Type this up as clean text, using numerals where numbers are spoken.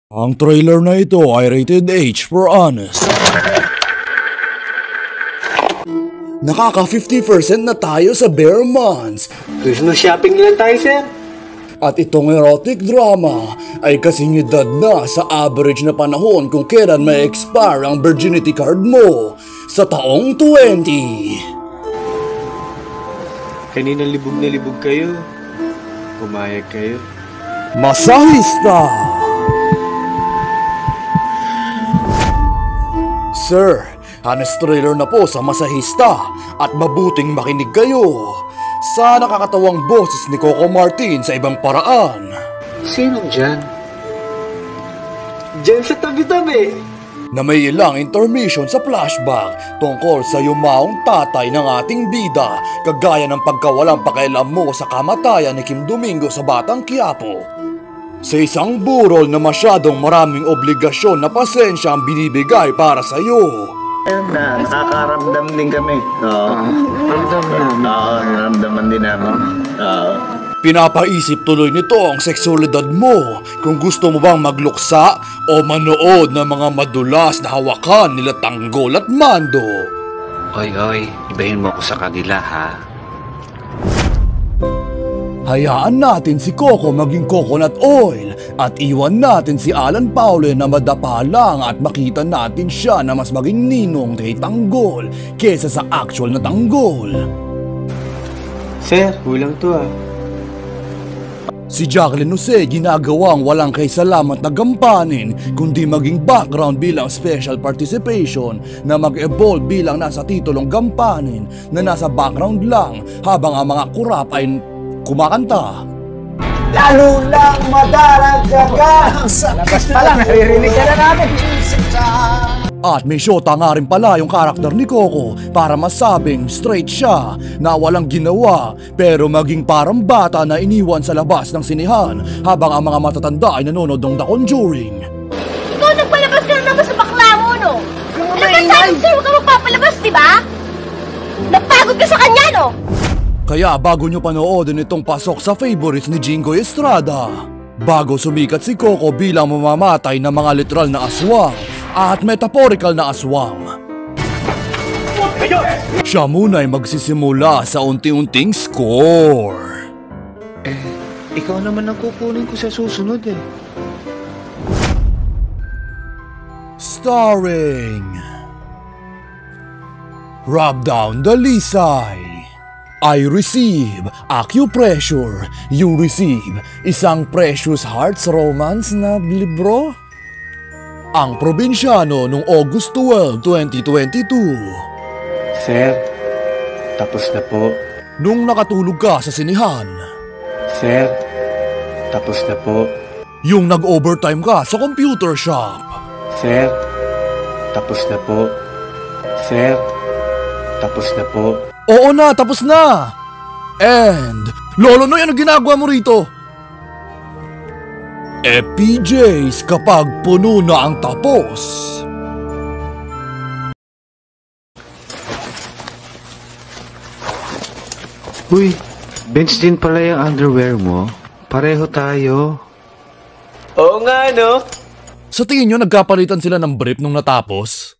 Ang trailer na ito ay rated H for honest. Nakaka 50% na tayo sa bare months. Christmas shopping lang tayo, sir. At itong erotic drama ay kasing edad na sa average na panahon kung kailan may expire ang virginity card mo sa taong 20. Kanina libog na libog kayo. Pumayag kayo. Masahista! Sir, honest trailer na po sa Masahista at mabuting makinig kayo sa nakakatawang boses ni Coco Martin sa ibang paraan. Sino dyan? Dyan sa tabi-tabi. Na may ilang intermission sa flashback tungkol sa yumaong tatay ng ating bida, kagaya ng pagkawalang pakialam mo sa kamatayan ni Kim Domingo sa Batang Quiapo. Sa isang burol na masyadong maraming obligasyon na pasensya ang binibigay para sa iyo. Nakakaramdam din kami. Naramdaman din namin. Pinapaisip tuloy nito ang seksualidad mo kung gusto mo bang magluksa o manood ng mga madulas na hawakan nila Tanggol at Mando. Oy, ibahin mo ko sa kanila, ha? Hayaan natin si Coco maging coconut oil at iwan natin si Alan Paule na madapa lang at makita natin siya na mas maging ninong kay Tanggol kesa sa actual na Tanggol. Sir, kulang to ah. Si Jacqueline Jose ginagawang walang kay salamat na gampanin kundi maging background bilang special participation na mag-evolve bilang nasa titulong gampanin na nasa background lang habang ang mga kurap ay kumakanta. Lalo lang madaragdagan sa labas pa lang, naririnig ka na namin. At may syota nga rin pala yung karakter ni Coco para masabing straight siya na walang ginawa pero maging parang bata na iniwan sa labas ng sinihan habang ang mga matatanda ay nanonood ng The Conjuring. Ikaw nagpalabas ka naman sa bakla mo, no? Nagkasabi sa'yo ka magpapalabas, di ba? Napagod ka sa kanya, no? Kaya bago nyo panoodin itong pasok sa favorites ni Jingoy Estrada, bago sumikat si Coco bilang mamamatay ng mga literal na aswang at metaphorical na aswang, siya muna ay magsisimula sa unti-unting score. Ikaw naman ang kukunin ko sa susunod, eh. Starring Rob Down Dalisay. I receive acupressure. You receive isang Precious Hearts romance na libro. Ang Probinsyano noong August 12, 2022. Sir, tapos na po. Nung nakatulog ka sa sinihan. Sir, tapos na po. Yung nag-overtime ka sa computer shop. Sir, tapos na po. Sir, tapos na po. Oo na, tapos na! And, Lolo Noy, ano ginagawa mo rito? PJs kapag puno na ang tapos. Uy, bench din pala yung underwear mo. Pareho tayo. Oo nga, no? Sa tingin nyo, nagkapalitan sila ng brief nung natapos?